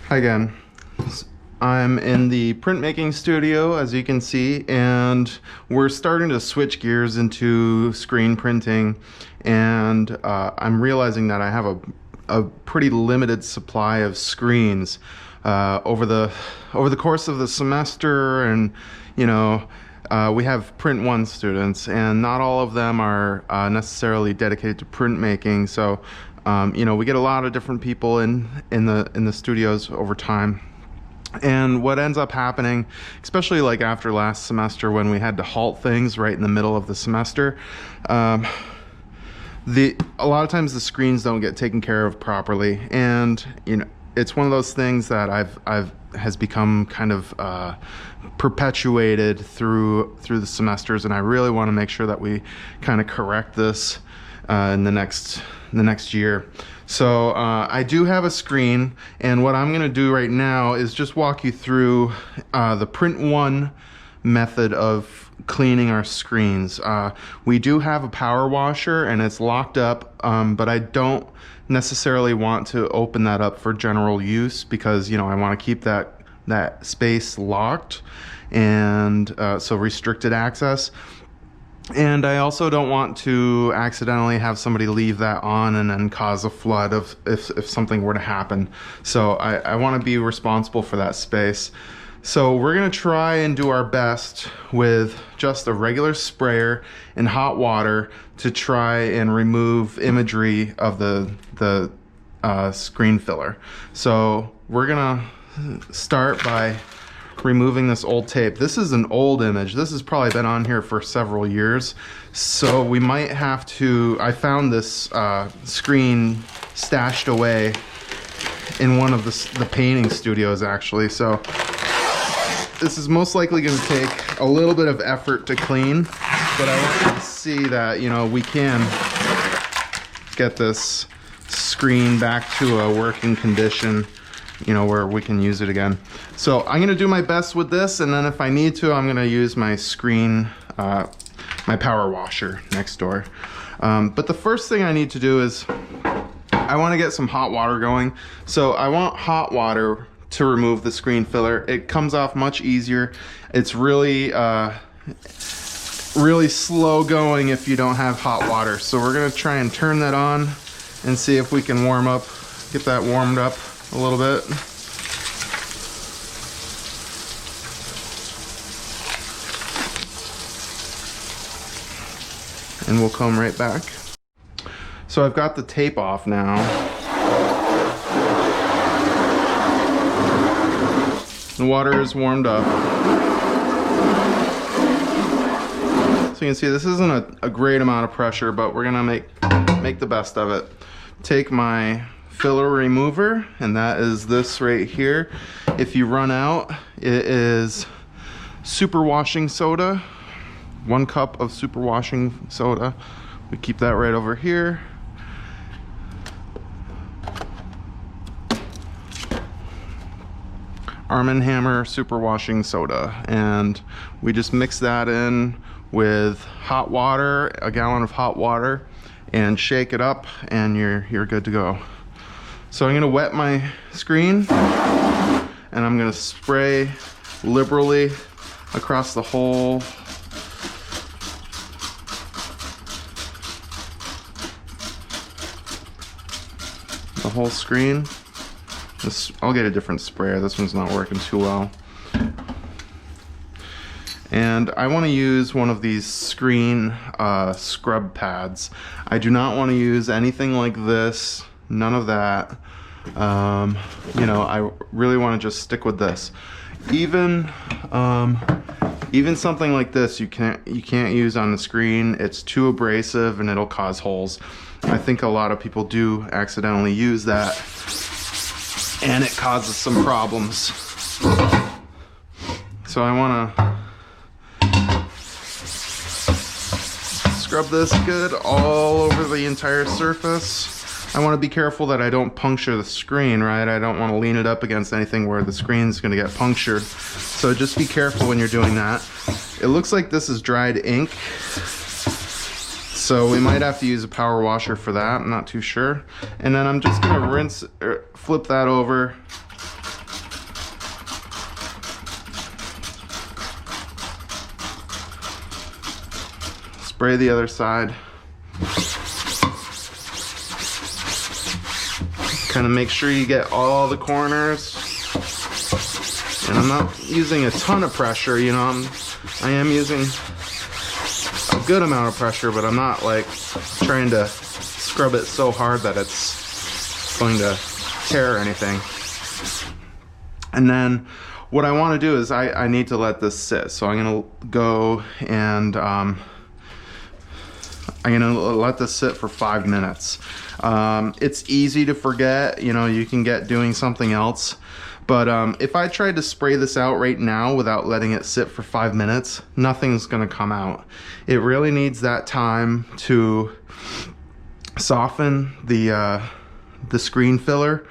Hi again. I'm in the printmaking studio, as you can see, and we're starting to switch gears into screen printing, and I'm realizing that I have a pretty limited supply of screens over the course of the semester, and we have Print 1 students, and not all of them are necessarily dedicated to printmaking. So we get a lot of different people in the studios over time. And what ends up happening, especially like after last semester when we had to halt things right in the middle of the semester, a lot of times the screens don't get taken care of properly, and it's one of those things that has become kind of perpetuated through the semesters, and I really want to make sure that we kind of correct this in the next year. So I do have a screen, and what I'm going to do right now is just walk you through the Print 1 method of cleaning our screens. We do have a power washer, and it's locked up, but I don't necessarily want to open that up for general use because I want to keep that space locked, and so restricted access. And I also don't want to accidentally have somebody leave that on and then cause a flood if something were to happen. So I want to be responsible for that space. So we're going to try and do our best with just a regular sprayer and hot water to try and remove imagery of the screen filler. So we're going to start by removing this old tape. This is an old image. This has probably been on here for several years, so we might have to. I found this screen stashed away in one of the painting studios, actually, so this is most likely going to take a little bit of effort to clean, but I want you to see that we can get this screen back to a working condition, where we can use it again. So I'm gonna do my best with this, and then if I need to, I'm gonna use my screen, my power washer next door. But the first thing I need to do is I wanna get some hot water going. So I want hot water to remove the screen filler. It comes off much easier. It's really slow going if you don't have hot water. So we're gonna try and turn that on and see if we can get that warmed up a little bit. And we'll come right back. So I've got the tape off now. The water is warmed up. So you can see this isn't a great amount of pressure, but we're gonna make the best of it. Take my filler remover, and that is this right here. If you run out, it is super washing soda, 1 cup of super washing soda. We keep that right over here. Arm & Hammer super washing soda, and we just mix that in with hot water, a gallon of hot water, and shake it up, and you're good to go. So I'm gonna wet my screen, and I'm gonna spray liberally across the whole screen. I'll get a different sprayer. This one's not working too well. And I want to use one of these screen scrub pads. I do not want to use anything like this. None of that. I really want to just stick with this. Even something like this you can't use on the screen. It's too abrasive and it'll cause holes. I think a lot of people do accidentally use that, and it causes some problems. So I want to scrub this good all over the entire surface. I want to be careful that I don't puncture the screen, right? I don't want to lean it up against anything where the screen's going to get punctured. So just be careful when you're doing that. It looks like this is dried ink, so we might have to use a power washer for that. I'm not too sure. And then I'm just going to flip that over spray the other side. Kind of make sure you get all the corners. And I'm not using a ton of pressure, you know, I am using a good amount of pressure, but I'm not like trying to scrub it so hard that it's going to tear or anything. And then what I want to do is I need to let this sit. So I'm going to go and I'm going to let this sit for 5 minutes. It's easy to forget, you know, you can get doing something else. But if I tried to spray this out right now without letting it sit for 5 minutes, nothing's going to come out. It really needs that time to soften the screen filler.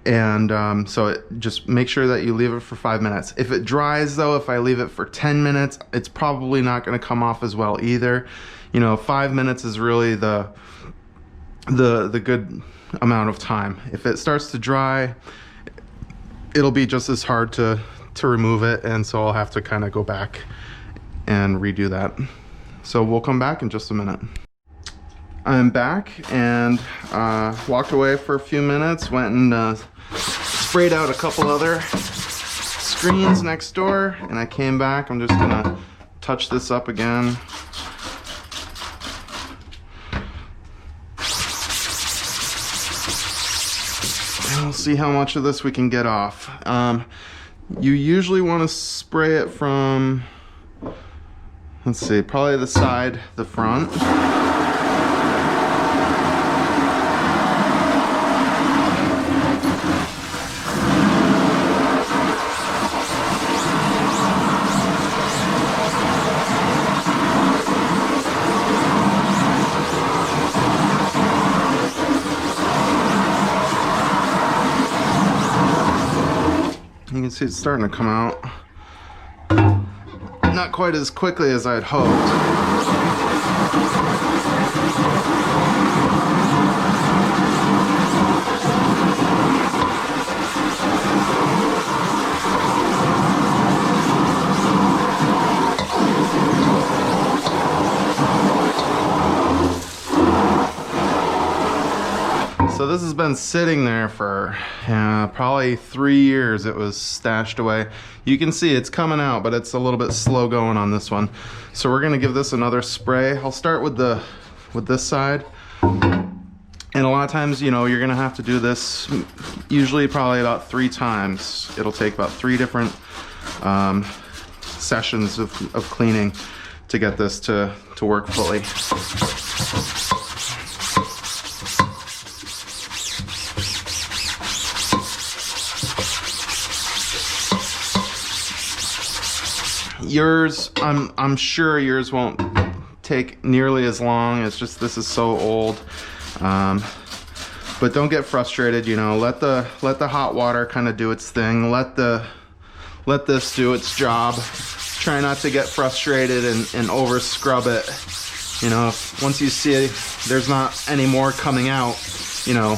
And so just make sure that you leave it for 5 minutes. If it dries though, if I leave it for 10 minutes, it's probably not going to come off as well either. You know, 5 minutes is really the good amount of time. If it starts to dry, it'll be just as hard to remove it, and so I'll have to kind of go back and redo that. So we'll come back in just a minute. I'm back and walked away for a few minutes, went and sprayed out a couple other screens next door, and I came back. I'm just gonna touch this up again. And we'll see how much of this we can get off. You usually want to spray it from, let's see, probably the side, the front. You can see it's starting to come out. Not quite as quickly as I'd hoped. So this has been sitting there for probably 3 years. It was stashed away. You can see it's coming out, but it's a little bit slow going on this one. So we're gonna give this another spray. I'll start with this side. And a lot of times, you know, you're gonna have to do this usually probably about 3 times. It'll take about 3 different sessions of cleaning to get this to work fully. Yours, I'm sure yours won't take nearly as long. It's just this is so old. But don't get frustrated, you know. Let the hot water kind of do its thing. Let this do its job. Try not to get frustrated and over scrub it. You know, once you see there's not any more coming out, you know,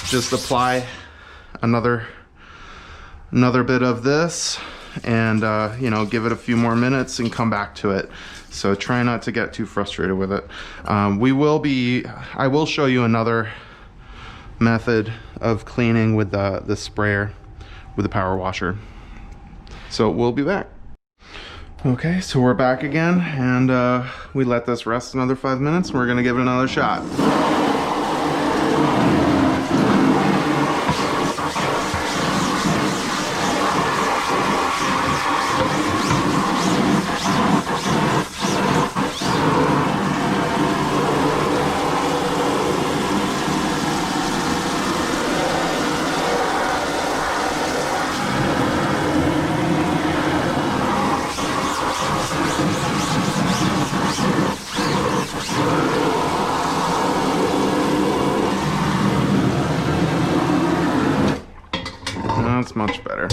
just apply another bit of this. And you know, give it a few more minutes and come back to it. So try not to get too frustrated with it. I will show you another method of cleaning with the sprayer with the power washer. So we'll be back. Okay, so we're back again, and we let this rest another 5 minutes, and we're gonna give it another shot. That's much better.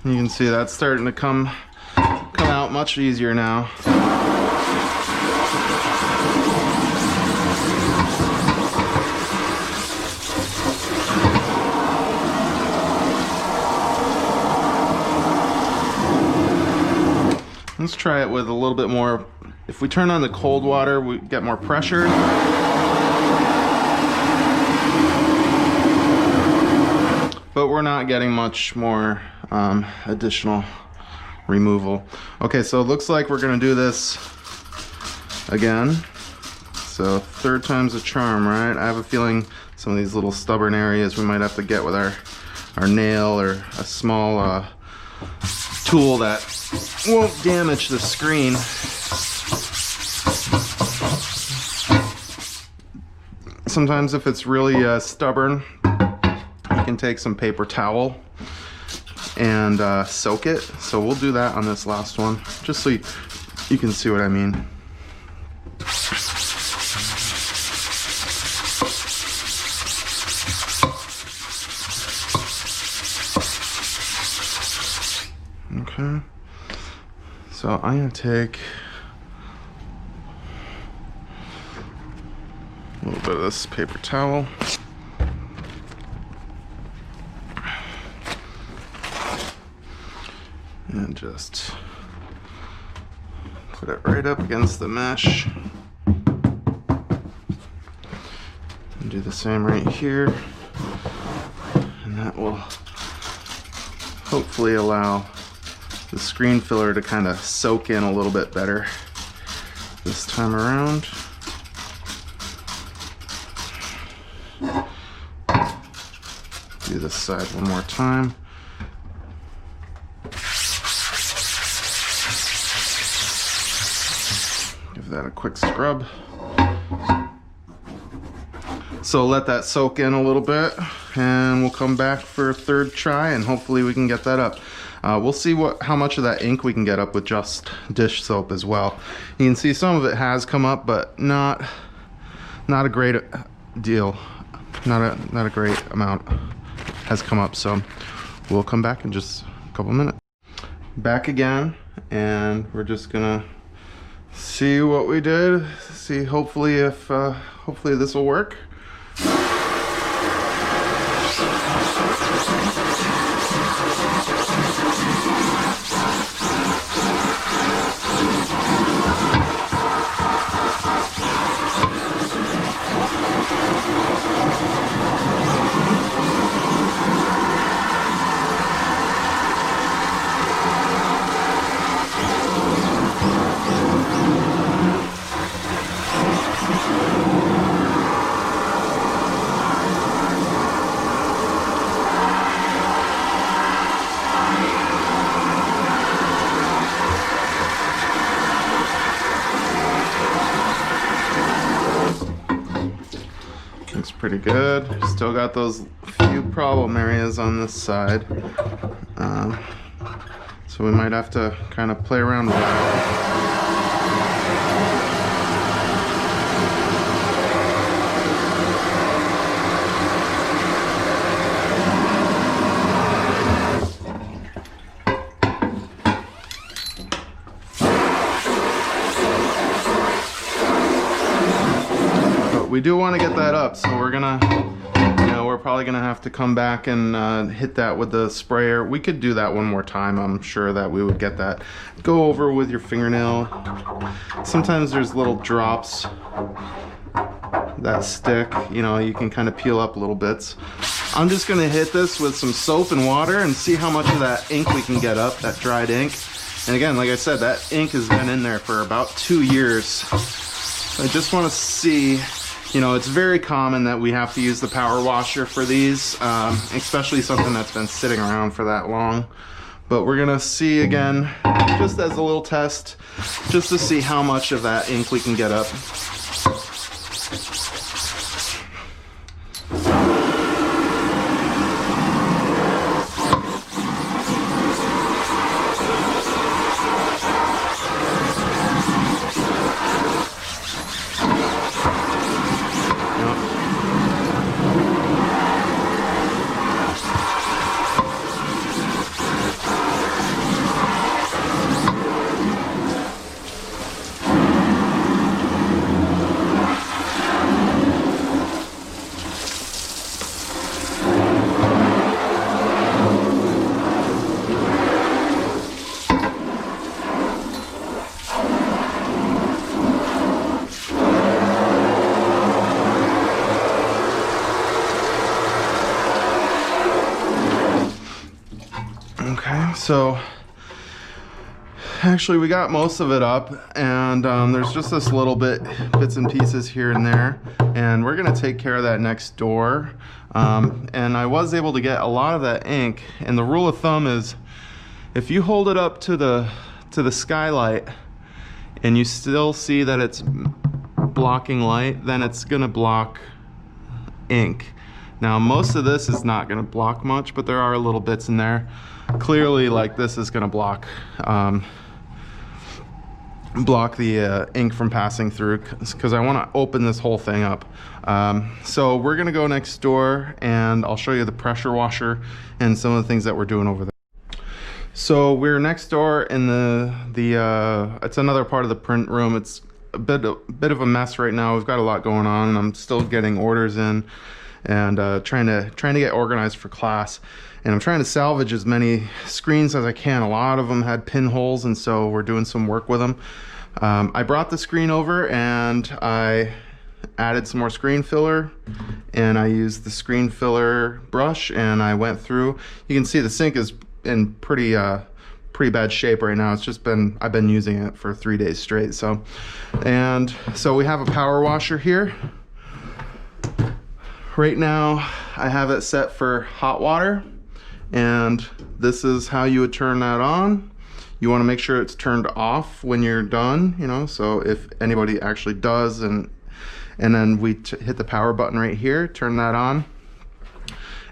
You can see that's starting to come out much easier now. Let's try it with a little bit more. If we turn on the cold water, we get more pressure. But we're not getting much more additional removal. Okay, so it looks like we're gonna do this again. So third time's a charm, right? I have a feeling some of these little stubborn areas we might have to get with our nail or a small tool that won't damage the screen. Sometimes if it's really stubborn, you can take some paper towel and soak it. So we'll do that on this last one, just so you can see what I mean. Okay, so I'm gonna take a little bit of this paper towel. And just put it right up against the mesh. And do the same right here. And that will hopefully allow the screen filler to kind of soak in a little bit better this time around. Do this side one more time. Give that a quick scrub. So let that soak in a little bit, and we'll come back for a third try, and hopefully we can get that up. We'll see how much of that ink we can get up with just dish soap as well. You can see some of it has come up, but not a great deal. Not a great amount has come up. So we'll come back in just a couple minutes. Back again, and we're just gonna see what we did. See, hopefully this will work. Looks pretty good. Still got those few problem areas on this side. So we might have to kind of play around with that. We do want to get that up, so we're gonna, we're probably gonna have to come back and hit that with the sprayer. We could do that one more time. I'm sure that we would get that. Go over with your fingernail. Sometimes there's little drops that stick, you can kind of peel up little bits. I'm just gonna hit this with some soap and water and see how much of that ink we can get up, that dried ink. And again, like I said, that ink has been in there for about 2 years. So I just want to see. It's very common that we have to use the power washer for these, especially something that's been sitting around for that long. But we're gonna see again, just as a little test, just to see how much of that ink we can get up. Okay, so actually we got most of it up, and there's just this little bits and pieces here and there, and we're gonna take care of that next door. And I was able to get a lot of that ink, and the rule of thumb is if you hold it up to the skylight and you still see that it's blocking light, then it's gonna block ink. Now most of this is not gonna block much, but there are little bits in there. Clearly, like, this is gonna block the ink from passing through, because I want to open this whole thing up. So we're gonna go next door and I'll show you the pressure washer and some of the things that we're doing over there. So we're next door in it's another part of the print room. It's a bit of a mess right now. We've got a lot going on, and I'm still getting orders in and trying to get organized for class. And I'm trying to salvage as many screens as I can. A lot of them had pinholes, and so we're doing some work with them. I brought the screen over and I added some more screen filler, and I used the screen filler brush, and I went through. You can see the sink is in pretty bad shape right now. It's just I've been using it for 3 days straight. So we have a power washer here. Right now I have it set for hot water, and this is how you would turn that on. You want to make sure it's turned off when you're done, you know, so if anybody actually does, and then we hit the power button right here, turn that on.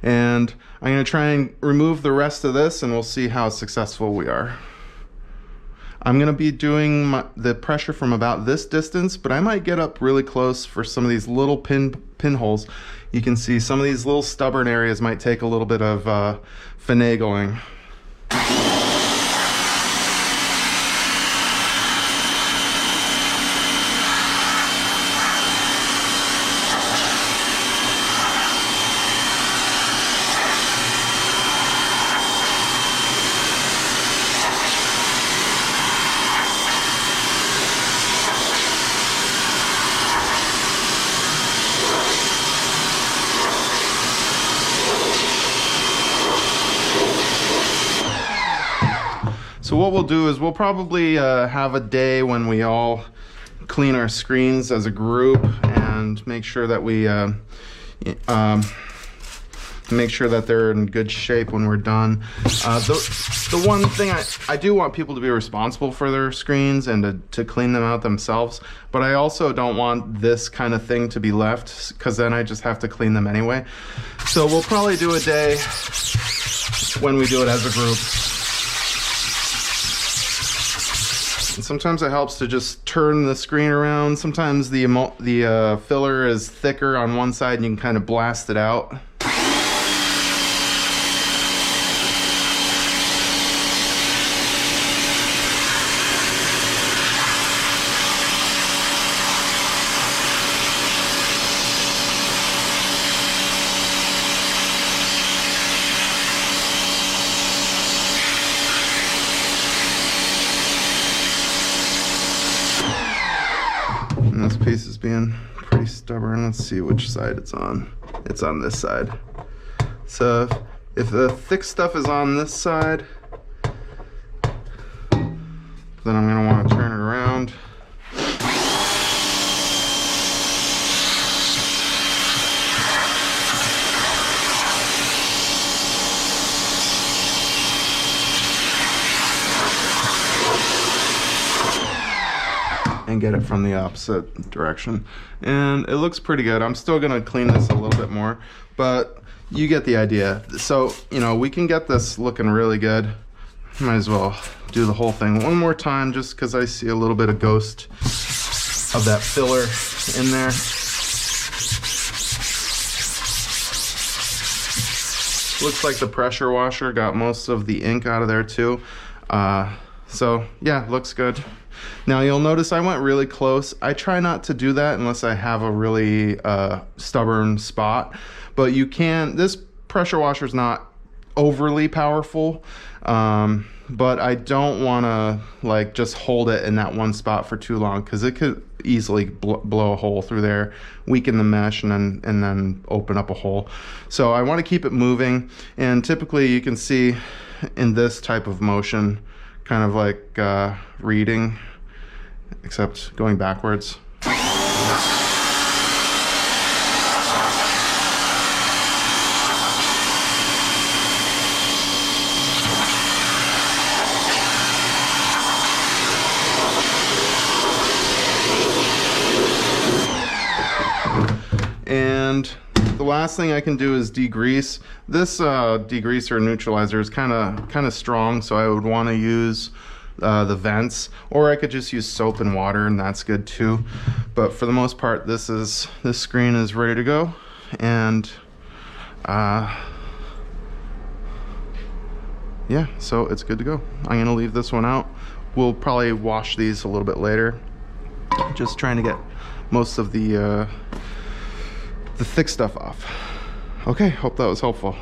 And I'm going to try and remove the rest of this, and we'll see how successful we are. I'm going to be doing the pressure from about this distance, but I might get up really close for some of these little pinholes. You can see some of these little stubborn areas might take a little bit of finagling. So what we'll do is we'll probably have a day when we all clean our screens as a group and make sure that we make sure that they're in good shape when we're done. The one thing I do want people to be responsible for their screens and to clean them out themselves, but I also don't want this kind of thing to be left, because then I just have to clean them anyway. So we'll probably do a day when we do it as a group. And sometimes it helps to just turn the screen around. Sometimes the filler is thicker on one side and you can kind of blast it out. And this piece is being pretty stubborn. Let's see which side it's on. It's on this side. So if the thick stuff is on this side, then I'm going to want to turn it around. And get it from the opposite direction. And it looks pretty good. I'm still gonna clean this a little bit more, but you get the idea. So, you know, we can get this looking really good. Might as well do the whole thing one more time, just because I see a little bit of ghost of that filler in there. Looks like the pressure washer got most of the ink out of there too. So yeah, looks good. Now you'll notice I went really close. I try not to do that unless I have a really stubborn spot, but you can, this pressure washer is not overly powerful, but I don't want to like just hold it in that one spot for too long, because it could easily blow a hole through there, weaken the mesh, and then open up a hole. So I want to keep it moving, and typically you can see in this type of motion, kind of like reading, except going backwards. And the last thing I can do is degrease. This degreaser neutralizer is kind of strong, so I would want to use the vents, or I could just use soap and water, and that's good too. But for the most part, this screen is ready to go, and yeah, so it's good to go. I'm gonna leave this one out. We'll probably wash these a little bit later. Just trying to get most of the thick stuff off. Okay, hope that was helpful.